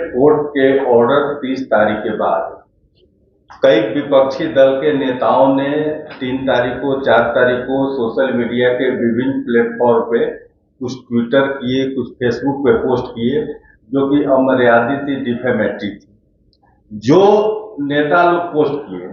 Court के order 30 तारीख के बाद कई विपक्षी दल के नेताओं ने 3 तारीख को 4 तारीख को सोशल मीडिया के विभिन्न प्लेटफॉर्म पे कुछ ट्विटर किए, कुछ फेसबुक पे पोस्ट किए जो कि अमर्यादित थी, डिफेमेटरी थी। जो नेता लोग पोस्ट किए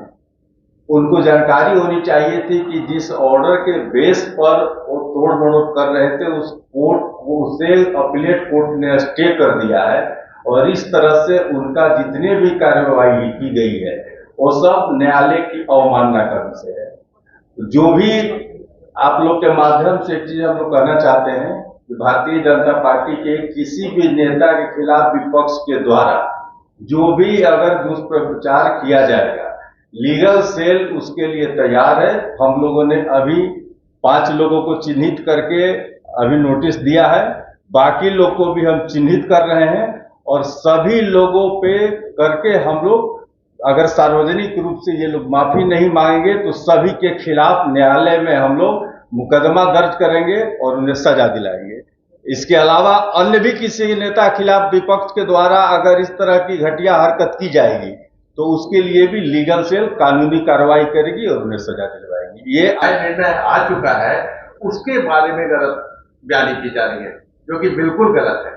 उनको जानकारी होनी चाहिए थी कि जिस ऑर्डर के बेस पर वो तोड़ मरोड़ कर रहे थे उस कोर्ट को, उसे अपीलेट कोर्ट ने स्टे कर दिया है और इस तरह से उनका जितने भी कार्यवाही की गई है वो सब न्यायालय की अवमानना का विषय है। जो भी आप लोग के माध्यम से एक चीज हम लोग कहना चाहते हैं कि भारतीय जनता पार्टी के किसी भी नेता के खिलाफ विपक्ष के द्वारा जो भी अगर दुष्प्रचार किया जाएगा, लीगल सेल उसके लिए तैयार है। हम लोगों ने अभी 5 लोगों को चिन्हित करके अभी नोटिस दिया है, बाकी लोग को भी हम चिन्हित कर रहे हैं और सभी लोगों पे करके हम लोग अगर सार्वजनिक रूप से ये लोग माफी नहीं मांगेंगे तो सभी के खिलाफ न्यायालय में हम लोग मुकदमा दर्ज करेंगे और उन्हें सजा दिलाएंगे। इसके अलावा अन्य भी किसी नेता के खिलाफ विपक्ष के द्वारा अगर इस तरह की घटिया हरकत की जाएगी तो उसके लिए भी लीगल सेल कानूनी कार्रवाई करेगी और उन्हें सजा दिलवाएगी। ये निर्णय आ चुका है, उसके बारे में गलत बयानी की जा रही है जो कि बिल्कुल गलत है।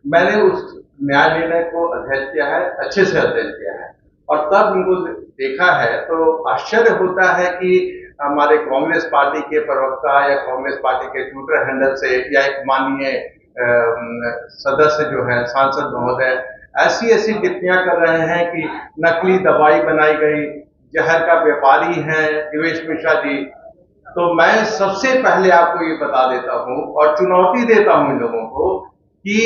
मैंने उस न्याय निर्णय को अध्ययन किया है, अच्छे से अध्ययन किया है और तब उनको देखा है तो आश्चर्य होता है कि हमारे कांग्रेस पार्टी के प्रवक्ता या कांग्रेस पार्टी के ट्विटर हैंडल से या एक माननीय सदस्य जो है सांसद महोदय ऐसी टिप्पणियां कर रहे हैं कि नकली दवाई बनाई गई, जहर का व्यापारी है दिवेश मिश्रा जी। तो मैं सबसे पहले आपको ये बता देता हूं और चुनौती देता हूं इन लोगों को कि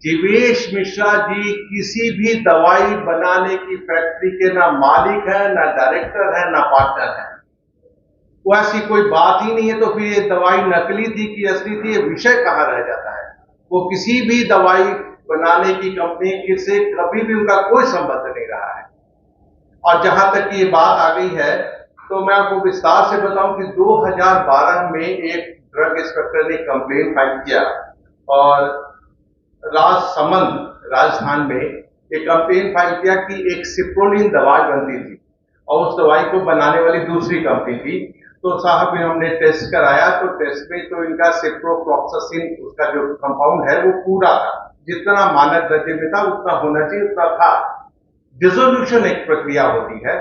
दिवेश मिश्रा जी किसी भी दवाई बनाने की फैक्ट्री के ना मालिक है, ना डायरेक्टर है, ना पार्टनर है। वो ऐसी कोई बात ही नहीं है। तो फिर ये दवाई नकली थी कि असली थी, ये विषय कहां रह जाता है। वो किसी भी दवाई बनाने की कंपनी से कभी भी उनका कोई संबंध नहीं रहा है। और जहां तक ये बात आ गई है तो मैं आपको विस्तार से बताऊं कि 2012 में एक ड्रग इंस्पेक्टर ने कंप्लेन फाइल किया और राजसमंद राजस्थान में एक कंप्लेन फाइल किया कि एक सिप्रोलिन दवाई बनती थी और उस दवाई को बनाने वाली दूसरी कंपनी थी। तो साहब हमने टेस्ट कराया तो टेस्ट में तो इनका सिप्रोफ्लॉक्सासिन उसका जो कंपाउंड है वो पूरा था, जितना मानक दर्जे में था उतना होना चाहिए उतना था। डिसोल्यूशन एक प्रक्रिया होती है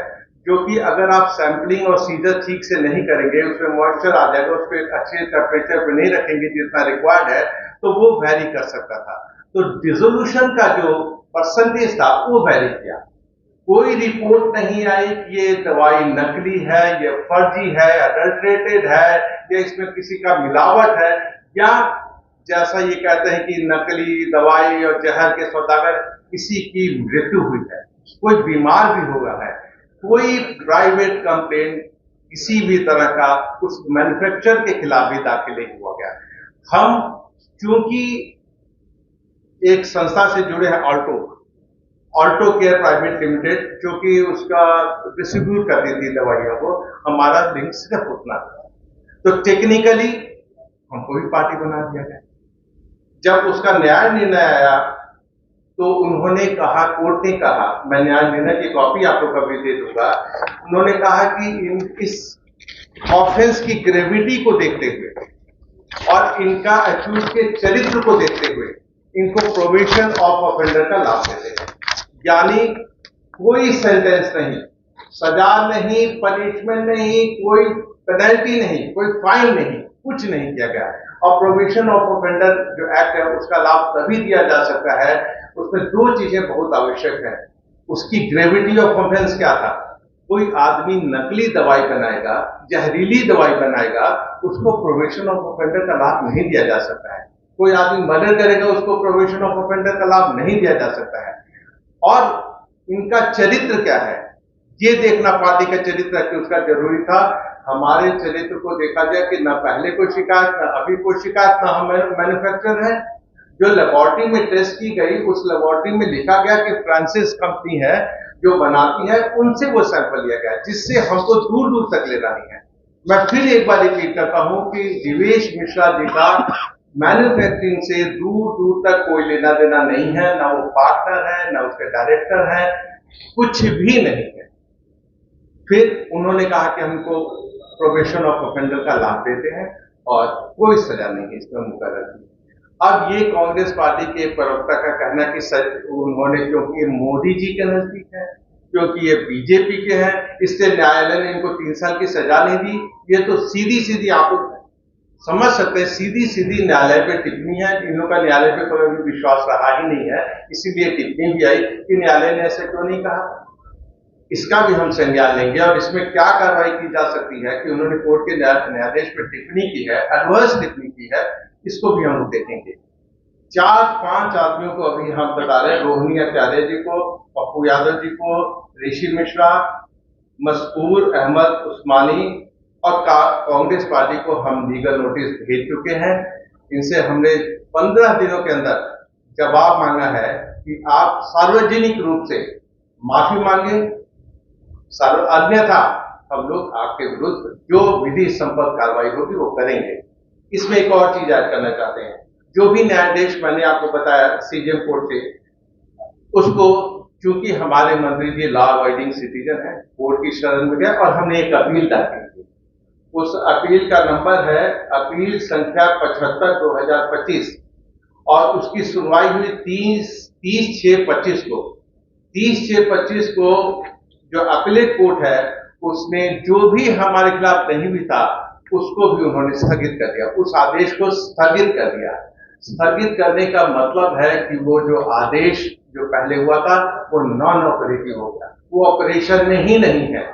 जो कि अगर आप सैंपलिंग और सीजर ठीक से नहीं करेंगे, उसमें मॉइस्चर आ जाएगा, उस पर अच्छे टेम्परेचर पे नहीं रखेंगे जितना रिक्वायर्ड है तो वो वैरी कर सकता था। तो डिसोल्यूशन का जो परसेंटेज था वो वैरी किया। कोई रिपोर्ट नहीं आई कि ये दवाई नकली है, ये फर्जी है, अडल्ट्रेटेड है या इसमें किसी का मिलावट है या जैसा ये कहते हैं कि नकली दवाई और जहर के सौदागर किसी की मृत्यु हुई है, कोई बीमार भी हुआ है। कोई प्राइवेट कंप्लेन किसी भी तरह का उस मैन्युफैक्चरर के खिलाफ भी दाखिल नहीं हुआ गया। हम क्योंकि एक संस्था से जुड़े हैं ऑल्टो केयर प्राइवेट लिमिटेड, जो कि उसका डिस्ट्रीब्यूट करती थी दवाइयों को, हमारा लिंक सिर्फ उतना था। तो टेक्निकली हमको भी पार्टी बना दिया गया। जब उसका न्याय निर्णय आया तो उन्होंने कहा, कोर्ट ने कहा, मैं न्याय निर्णय की कॉपी आपको कभी दे दूंगा, उन्होंने कहा कि इस ऑफेंस की ग्रेविटी को देखते हुए और इनका अक्यूज के चरित्र को देखते हुए इनको प्रोविजन ऑफ ऑफेंडर का लाभ देते हैं। यानी कोई सेंटेंस नहीं, सजा नहीं, पनिशमेंट नहीं, कोई पेनल्टी नहीं, कोई फाइन नहीं, कुछ नहीं किया गया। और प्रोविजन ऑफ ऑफेंडर जो एक्ट है उसका लाभ तभी दिया जा सकता है, उसमें 2 चीजें बहुत आवश्यक है। उसकी ग्रेविटी ऑफ ऑफेंस क्या था? कोई आदमी नकली दवाई बनाएगा, जहरीली दवाई बनाएगा, उसको प्रोविजन ऑफ ऑफेंडर का लाभ नहीं दिया जा सकता है। कोई आदमी मर्डर करेगा, उसको प्रोविजन ऑफ ऑफेंडर का लाभ नहीं दिया जा सकता है। और इनका चरित्र क्या है ये देखना पार्टी का चरित्र है कि उसका जरूरी था। हमारे चरित्र को देखा जाए कि ना पहले कोई शिकायत, ना अभी कोई शिकायत, ना हम मैन्युफैक्चरर है। जो लेबोरेटरी में टेस्ट की गई उस लेबोरेटरी में लिखा गया कि फ्रांसिस कंपनी है जो बनाती है, उनसे वो सैंपल लिया गया, जिससे हमको दूर दूर तक लेना नहीं है। मैं फिर एक बार रिपीट करता हूं कि दिवेश मिश्रा जी का मैन्युफैक्चरिंग से दूर दूर तक कोई लेना देना नहीं है, ना वो पार्टनर है, ना उसके डायरेक्टर है, कुछ भी नहीं है। फिर उन्होंने कहा कि हमको प्रोबेशन ऑफ ऑफेंडर का लाभ देते हैं और कोई सजा नहीं है इसमें मुकर्रर की। अब ये कांग्रेस पार्टी के प्रवक्ता का कहना कि उन्होंने, क्योंकि ये मोदी जी के नजदीक है, क्योंकि ये बीजेपी के हैं, इससे न्यायालय ने इनको 3 साल की सजा नहीं दी। ये तो सीधी सीधी आप समझ सकते हैं, सीधी सीधी न्यायालय पे टिप्पणी है। इन लोगों का न्यायालय पे कोई भी विश्वास रहा ही नहीं है, इसीलिए टिप्पणी भी आई कि न्यायालय ने ऐसे क्यों नहीं कहा। इसका भी हम संज्ञान लेंगे और इसमें क्या कार्रवाई की जा सकती है कि उन्होंने कोर्ट के न्यायाधीश पर टिप्पणी की है, एडवर्स टिप्पणी की है, इसको भी हम देखेंगे। 4-5 आदमियों को अभी हम बता रहे हैं, रोहिणी आचार्य जी को, पप्पू यादव जी को, ऋषि मिश्रा, मसकूर अहमद उस्मानी और कांग्रेस पार्टी को हम लीगल नोटिस भेज चुके हैं। इनसे हमने 15 दिनों के अंदर जवाब मांगा है कि आप सार्वजनिक रूप से माफी मांगे, अन्यथा हम लोग आपके विरुद्ध जो विधि संपन्न कार्रवाई होगी वो करेंगे। इसमें एक और चीज ऐड करना चाहते हैं, जो भी न्यायाधीश मैंने आपको बताया सीजेएम कोर्ट से, उसको चूंकि हमारे मंत्री जी लॉ अवॉइडिंग सिटीजन है, कोर्ट की शरण में गए और हमने एक अपील दाखिल की। उस अपील का नंबर है अपील संख्या 75/2025 और उसकी सुनवाई हुई 30/6/25 को। 30/6/25 को जो अपीलेट कोर्ट है उसने जो भी हमारे खिलाफ नहीं भी था उसको भी उन्होंने स्थगित कर दिया, उस आदेश को स्थगित कर दिया। स्थगित करने का मतलब है कि वो जो आदेश जो पहले हुआ था वो नॉन ऑपरेटिव हो गया, वो ऑपरेशन में ही नहीं है।